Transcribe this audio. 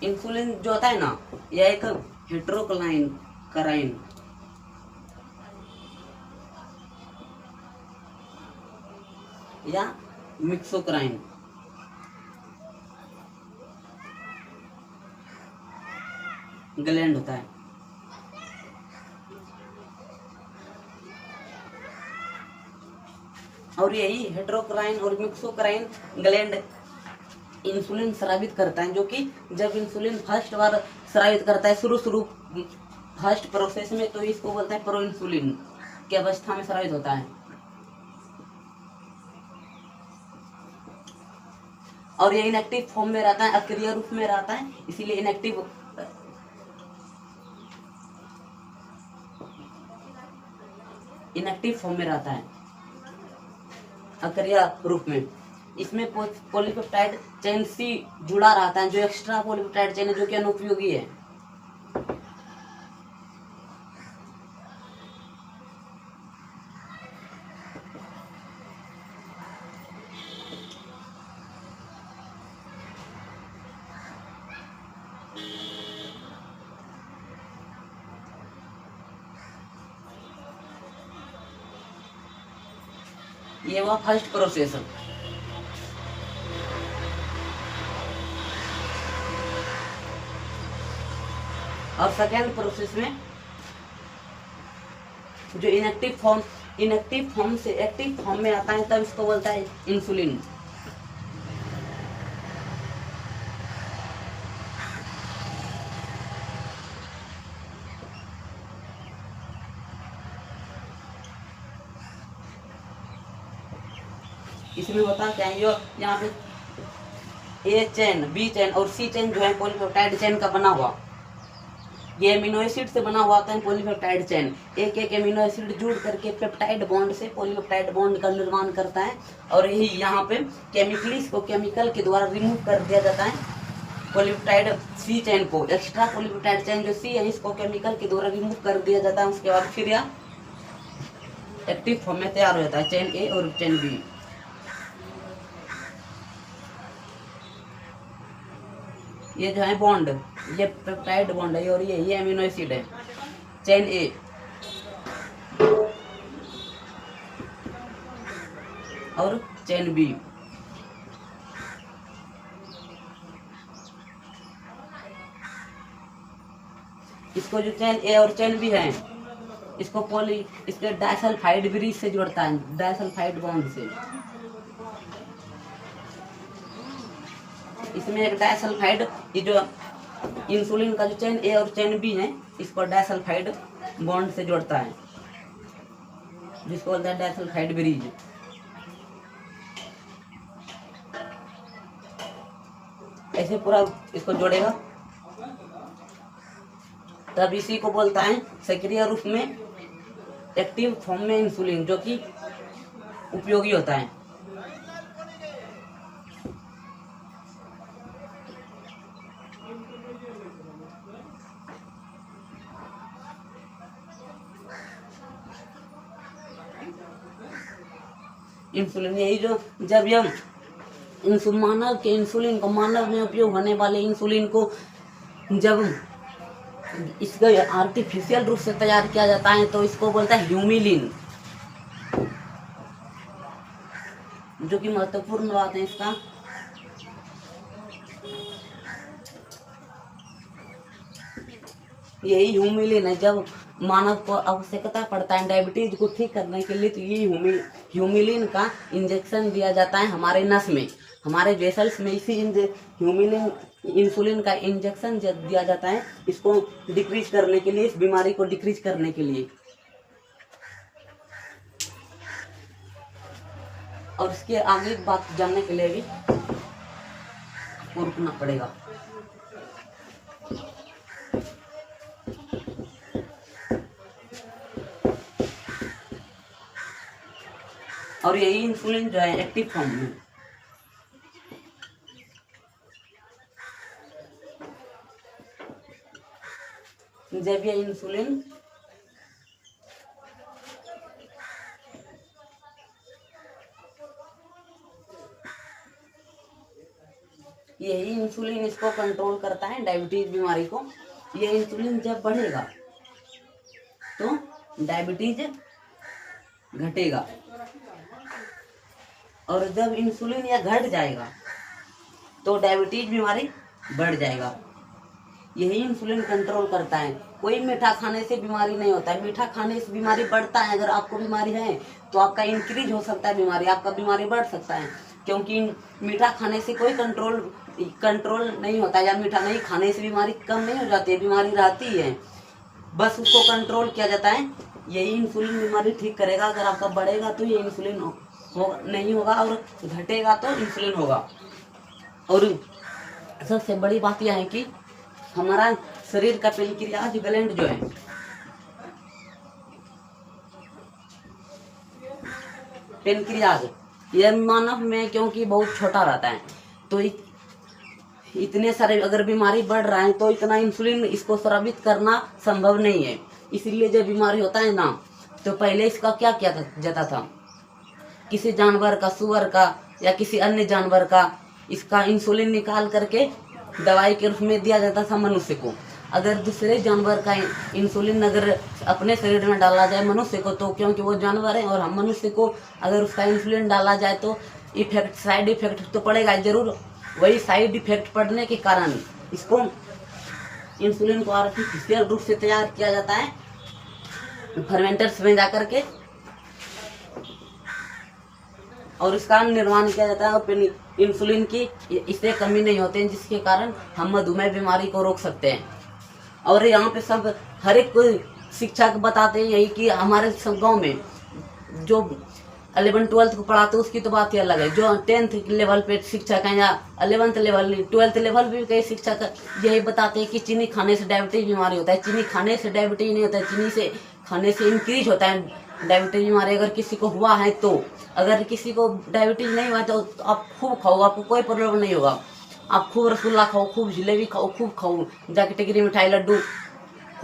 Insulin जो होता है ना, यह एक हेट्रोक्लाइन कराइन या मिक्सोक्राइन ग्लैंड होता है। और यही हेट्रोक्राइन और मिक्सोक्राइन ग्लैंड इंसुलिन स्रावित करता है, जो कि जब इंसुलिन फर्स्ट बार स्रावित करता है शुरू फर्स्ट प्रोसेस में, तो इसको बोलते हैं प्रो इंसुलिन की अवस्था में स्रावित होता है। और ये इनएक्टिव फॉर्म में रहता है, अक्रिय रूप में रहता है, इसीलिए इनएक्टिव फॉर्म में रहता है, अक्रिय रूप में। इसमें पॉलीपेप्टाइड चेन सी जुड़ा रहता है, जो एक्स्ट्रा पॉलीपेप्टाइड चेन है, जो कि अनुपयोगी है। ये हुआ फर्स्ट प्रोसेस। और सेकेंड प्रोसेस में जो इनएक्टिव फॉर्म से एक्टिव फॉर्म में आता है, तब इसको बोलता है इंसुलिन। इसमें होता क्या है, यहाँ पे ए चेन, बी चेन और सी चेन जो है पॉलीपेप्टाइड चेन का बना हुआ, ये एमिनो एसिड से बना हुआ होता है पॉलीपेप्टाइड चेन। एक एक एमिनो एसिड जुड़ करके पेप्टाइड बॉन्ड से पॉलीपेप्टाइड बॉन्ड का निर्माण करता है। और यही यहाँ पे केमिकली इसको केमिकल के द्वारा रिमूव कर दिया जाता है, पॉलीपेप्टाइड सी चेन को। एक्स्ट्रा पॉलीपेप्टाइड चेन जो सी है, इसको केमिकल के द्वारा रिमूव कर दिया जाता है। उसके बाद फिर यह एक्टिव फॉर्म में तैयार हो जाता है, चेन ए और चेन बी। ये जो है बॉन्ड, ये पेप्टाइड बॉन्ड है, और ये अमीनो एसिड है, चेन ए। और चेन बी। इसको जो चेन ए और चेन बी है, इसके डाइसल्फाइड ब्रिज से जोड़ता है, डाइसल्फाइड बॉन्ड से। इसमें एक डाइसल्फाइड, ये जो इंसुलिन का जो चेन ए और चेन बी है, इसको डाइसल्फाइड बॉन्ड से जोड़ता है, जिसको बोलता है डाइसल्फाइड ब्रिज। ऐसे पूरा इसको जोड़ेगा, तब इसी को बोलता है सक्रिय रूप में एक्टिव फॉर्म में इंसुलिन, जो कि उपयोगी होता है। इंसुलिन, यही जो जब यह मानव के इंसुलिन को, मानव में उपयोग होने वाले इंसुलिन को जब इसको आर्टिफिशियल रूप से तैयार किया जाता है, तो इसको बोलता है ह्यूमिलिन। जो कि महत्वपूर्ण बात है इसका, यही ह्यूमिलिन है। जब मानव को आवश्यकता पड़ता है डायबिटीज को ठीक करने के लिए, तो ये ह्यूमिलिन का इंजेक्शन दिया जाता है हमारे नस में, हमारे वेसल्स में। इसी ह्यूमिलिन इंसुलिन का इंजेक्शन दिया जाता है, इसको डिक्रीज करने के लिए, इस बीमारी को डिक्रीज करने के लिए। और इसके आगे बात जानने के लिए भी रुकना पड़ेगा। और यही इंसुलिन जो है एक्टिव फॉर्म में, जब ये इंसुलिन यही इंसुलिन इसको कंट्रोल करता है, डायबिटीज बीमारी को। ये इंसुलिन जब बढ़ेगा तो डायबिटीज घटेगा, और जब इंसुलिन या घट जाएगा तो डायबिटीज बीमारी बढ़ जाएगा। यही इंसुलिन कंट्रोल करता है। कोई मीठा खाने से बीमारी नहीं होता है, मीठा खाने से बीमारी बढ़ता है। अगर आपको बीमारी है तो आपका इंक्रीज हो सकता है बीमारी, आपका बीमारी बढ़ सकता है, क्योंकि मीठा खाने से कोई कंट्रोल नहीं होता है, या मीठा नहीं खाने से बीमारी कम नहीं हो जाती है, बीमारी रहती है, बस उसको कंट्रोल किया जाता है। यही इंसुलिन बीमारी ठीक करेगा। अगर आपका बढ़ेगा तो ये इंसुलिन नहीं होगा, और घटेगा तो इंसुलिन होगा। और सबसे बड़ी बात यह है कि हमारा शरीर का पेनक्रियाज ग्लैंड जो है, पेनक्रियाज यह मानव में क्योंकि बहुत छोटा रहता है, तो इतने सारे अगर बीमारी बढ़ रहा है तो इतना इंसुलिन इसको स्रावित करना संभव नहीं है। इसलिए जब बीमारी होता है ना, तो पहले इसका क्या किया जाता था, किसी जानवर का, सुअर का या किसी अन्य जानवर का, इसका इंसुलिन निकाल करके दवाई के रूप में दिया जाता था मनुष्य को। अगर दूसरे जानवर का इंसुलिन अगर अपने शरीर में डाला जाए मनुष्य को, तो क्योंकि वो जानवर है और हम मनुष्य को अगर उसका इंसुलिन डाला जाए तो साइड इफेक्ट तो पड़ेगा जरूर। वही साइड इफेक्ट पड़ने के कारण इसको इंसुलिन को आर्टिफिशियल रूप से तैयार किया जाता है फर्मेंटर्स में जाकर के, और इसका निर्माण किया जाता है। और इंसुलिन की इससे कमी नहीं होती है, जिसके कारण हम मधुमेह बीमारी को रोक सकते हैं। और यहाँ पे सब हर एक शिक्षक बताते हैं यही कि हमारे सब गाँव में जो 11-12 को पढ़ाते उसकी तो बात ही अलग है, जो 10th लेवल पे शिक्षक हैं या 11th लेवल 12th लेवल भी कई शिक्षक यही बताते हैं कि चीनी खाने से डायबिटीज बीमारी होता है। चीनी खाने से डायबिटीज नहीं होता है, चीनी से खाने से इंक्रीज होता है डायबिटीज बीमारी। अगर किसी को हुआ है तो, अगर किसी को डायबिटीज नहीं हुआ तो आप खूब खाओ, आपको कोई प्रॉब्लम नहीं होगा। आप खूब रसगुल्ला खाओ, खूब जलेबी खाओ, खूब खाओ, जाके टिकरी मिठाई लड्डू